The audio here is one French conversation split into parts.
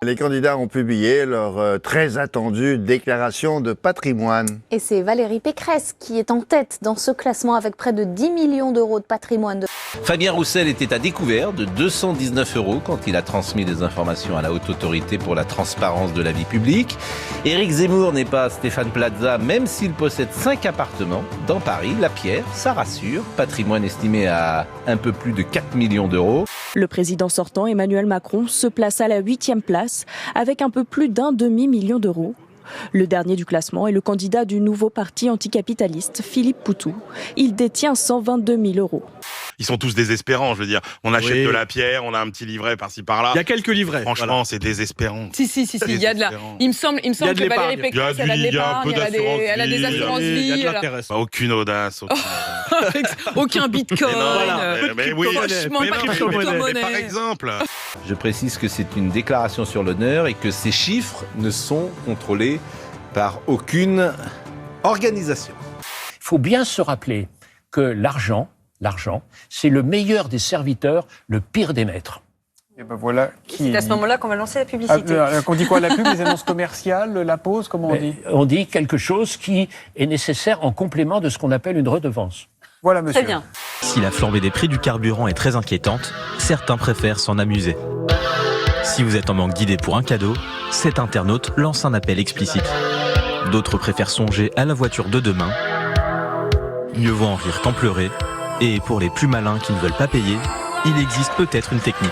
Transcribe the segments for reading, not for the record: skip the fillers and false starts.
Les candidats ont publié leur très attendue déclaration de patrimoine. Et c'est Valérie Pécresse qui est en tête dans ce classement avec près de 10 millions d'euros de patrimoine. Fabien Roussel était à découvert de 219 € quand il a transmis des informations à la Haute Autorité pour la transparence de la vie publique. Éric Zemmour n'est pas Stéphane Plaza, même s'il possède 5 appartements dans Paris. La Pierre, ça rassure. Patrimoine estimé à un peu plus de 4 millions d'euros. Le président sortant, Emmanuel Macron, se place à la 8e place avec un peu plus d'un demi-million d'euros. Le dernier du classement est le candidat du nouveau parti anticapitaliste, Philippe Poutou. Il détient 122 000 €. Ils sont tous désespérants, je veux dire. On achète de la pierre, on a un petit livret par-ci par-là. Il y a quelques livrets. Franchement, voilà. C'est désespérant. Si. Il y a de la. Il me semble que Valérie Pécresse, elle a de l'épargne, elle a des assurances vie. Il y a de l'intérêt. Aucune audace. Aucun bitcoin. Mais oui, franchement, pas de crypto-monnaie. Par exemple. Je précise que c'est une déclaration sur l'honneur et que ces chiffres ne sont contrôlés par aucune organisation. Il faut bien se rappeler que l'argent, c'est le meilleur des serviteurs, le pire des maîtres. Et ben voilà qui... C'est à ce moment-là qu'on va lancer la publicité. On dit quoi, la pub, les annonces commerciales, la pause, comment on dit? On dit quelque chose qui est nécessaire en complément de ce qu'on appelle une redevance. Voilà, monsieur. Très bien. Si la flambée des prix du carburant est très inquiétante, certains préfèrent s'en amuser. Si vous êtes en manque d'idées pour un cadeau, cet internaute lance un appel explicite. D'autres préfèrent songer à la voiture de demain. Mieux vaut en rire qu'en pleurer. Et pour les plus malins qui ne veulent pas payer, il existe peut-être une technique.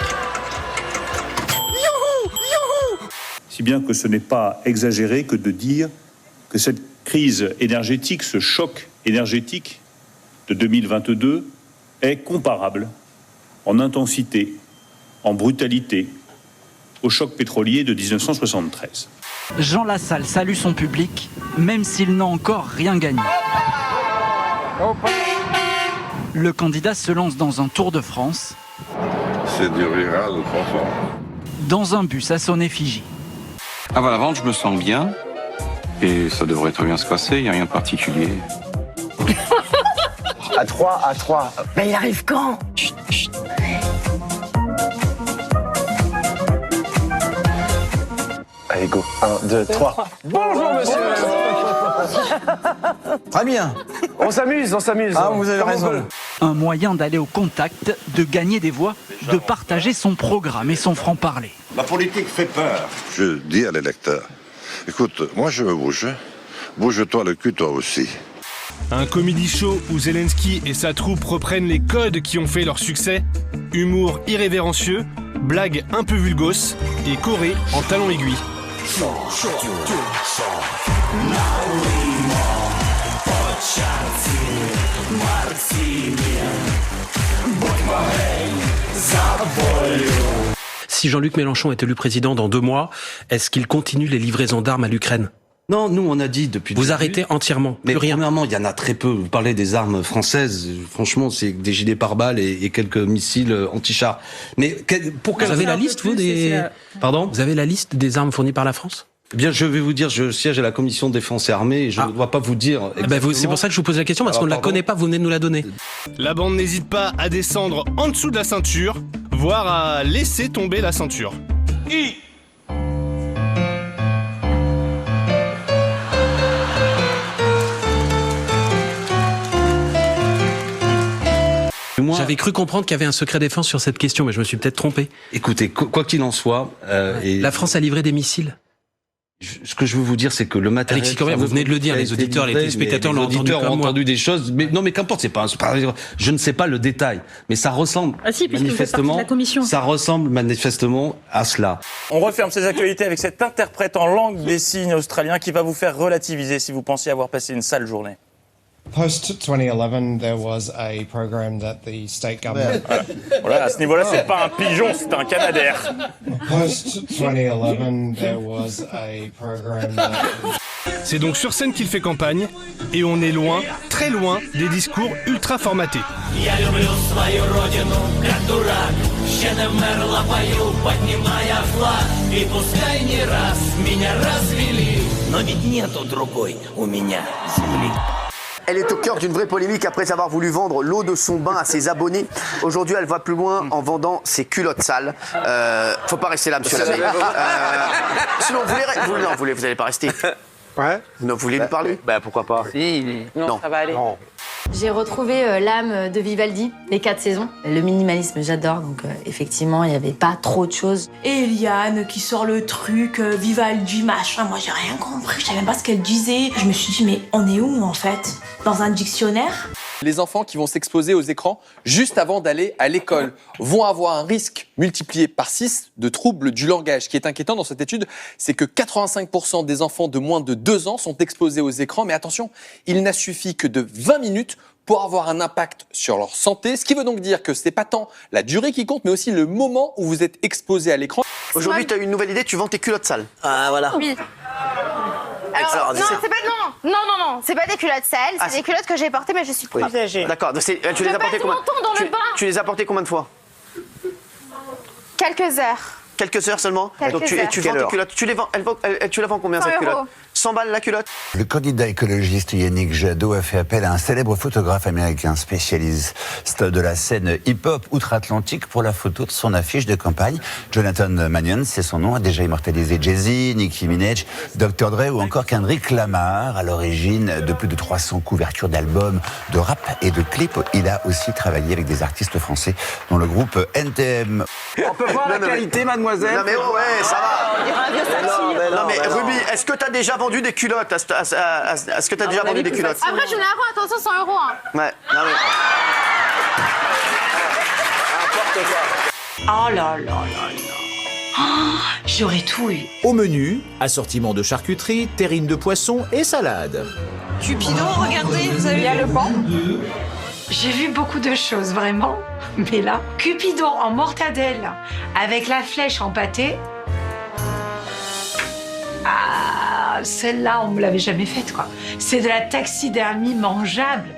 Si bien que ce n'est pas exagéré que de dire que cette crise énergétique, ce choc énergétique de 2022 est comparable en intensité, en brutalité, au choc pétrolier de 1973. Jean Lassalle salue son public, même s'il n'a encore rien gagné. Le candidat se lance dans un tour de France. C'est du rural, franchement. Dans un bus à son effigie. Avant la vente, je me sens bien. Et ça devrait très bien se passer, il n'y a rien de particulier. À 3. Mais il arrive quand? Chut. Allez, go. 1, 2, 3. Bonjour, monsieur. Très bien. On s'amuse. Ah, vous avez raison. Un moyen d'aller au contact, de gagner des voix, de partager son programme et son franc-parler. La politique fait peur. Je dis à l'électeur, écoute, moi je me bouge. Bouge-toi le cul, toi aussi. Un comedy show où Zelensky et sa troupe reprennent les codes qui ont fait leur succès. Humour irrévérencieux, blagues un peu vulgos et Corée en talons aiguilles. Si Jean-Luc Mélenchon est élu président dans 2 mois, est-ce qu'il continue les livraisons d'armes à l'Ukraine ? Non, nous on a dit depuis... Vous arrêtez entièrement, mais plus rien. Premièrement, il y en a très peu. Vous parlez des armes françaises, franchement, c'est des gilets pare-balles et quelques missiles anti-chars. Mais vous avez la liste, vous, des... Pardon ? Vous avez la liste des armes fournies par la France ? Eh bien, je vais vous dire, je siège à la commission défense et armée et je ne dois pas vous dire exactement... c'est pour ça que je vous pose la question, parce qu'on ne la connaît pas, vous venez de nous la donner. La bande n'hésite pas à descendre en dessous de la ceinture, voire à laisser tomber la ceinture. J'avais cru comprendre qu'il y avait un secret défense sur cette question, mais je me suis peut-être trompé. Écoutez, quoi qu'il en soit... La France a livré des missiles. Ce que je veux vous dire, c'est que le matériel... Alexis Corbière, vous venez de le dire, les auditeurs, les téléspectateurs l'ont entendu comme moi. ont entendu des choses, mais non, mais qu'importe, c'est pas, je ne sais pas le détail, mais ça ressemble manifestement, ça ressemble manifestement à cela. On referme ces actualités avec cet interprète en langue des signes australien qui va vous faire relativiser si vous pensiez avoir passé une sale journée. Post-2011, there was a program that the state government... Voilà, à ce niveau-là, c'est pas un pigeon, c'est un canadair. Post-2011, there was a program that... C'est donc sur scène qu'il fait campagne, et on est loin, très loin, des discours ultra formatés. Elle est au cœur d'une vraie polémique après avoir voulu vendre l'eau de son bain à ses abonnés. Aujourd'hui, elle va plus loin en vendant ses culottes sales. Faut pas rester là, monsieur l'abbé. Sinon, vous n'allez pas rester. Ouais. Vous voulez nous parler? Bah pourquoi pas. Non, ça va aller. Non. J'ai retrouvé l'âme de Vivaldi, les 4 saisons. Le minimalisme, j'adore, donc effectivement, il n'y avait pas trop de choses. Et Eliane qui sort le truc, Vivaldi, machin, moi j'ai rien compris, je savais même pas ce qu'elle disait. Je me suis dit, mais on est où en fait? Dans un dictionnaire? Les enfants qui vont s'exposer aux écrans juste avant d'aller à l'école vont avoir un risque multiplié par 6 de troubles du langage. Ce qui est inquiétant dans cette étude, c'est que 85% des enfants de moins de 2 ans sont exposés aux écrans. Mais attention, il n'a suffi que de 20 minutes pour avoir un impact sur leur santé. Ce qui veut donc dire que c'est pas tant la durée qui compte, mais aussi le moment où vous êtes exposé à l'écran. Aujourd'hui, tu as une nouvelle idée, tu vends tes culottes sales. Ah voilà. Oui. Alors, non, c'est pas c'est pas des culottes sales, c'est des culottes que j'ai portées, mais je suis trop âgée. D'accord, tu les as portées combien? Tu les as portées combien de fois? Quelques heures. Quelques heures seulement. Donc tu vends tes culottes. Tu la vends combien cette culotte? 100 balles la culotte. Le candidat écologiste Yannick Jadot a fait appel à un célèbre photographe américain spécialiste de la scène hip-hop outre-Atlantique pour la photo de son affiche de campagne. Jonathan Mannion, c'est son nom, a déjà immortalisé Jay-Z, Nicki Minaj, Dr. Dre ou encore Kendrick Lamar. À l'origine de plus de 300 couvertures d'albums, de rap et de clips, il a aussi travaillé avec des artistes français dont le groupe NTM. On peut voir la qualité, mademoiselle? Non mais ouais, ça va. On dirait un vieux Non mais Ruby, est-ce que tu as déjà vendu des culottes? Est-ce que tu as déjà vendu des culottes? Après, je me la rends, attention, 100 €. Hein. Ouais, non mais... Oh là là là là. Oh, j'aurais tout eu. Au menu, assortiment de charcuterie, terrine de poisson et salade. Cupidon, regardez, vous avez vu le pan? J'ai vu beaucoup de choses, vraiment. Mais là, Cupidon en mortadelle avec la flèche en pâté. Ah, celle-là, on me l'avait jamais faite, quoi. C'est de la taxidermie mangeable.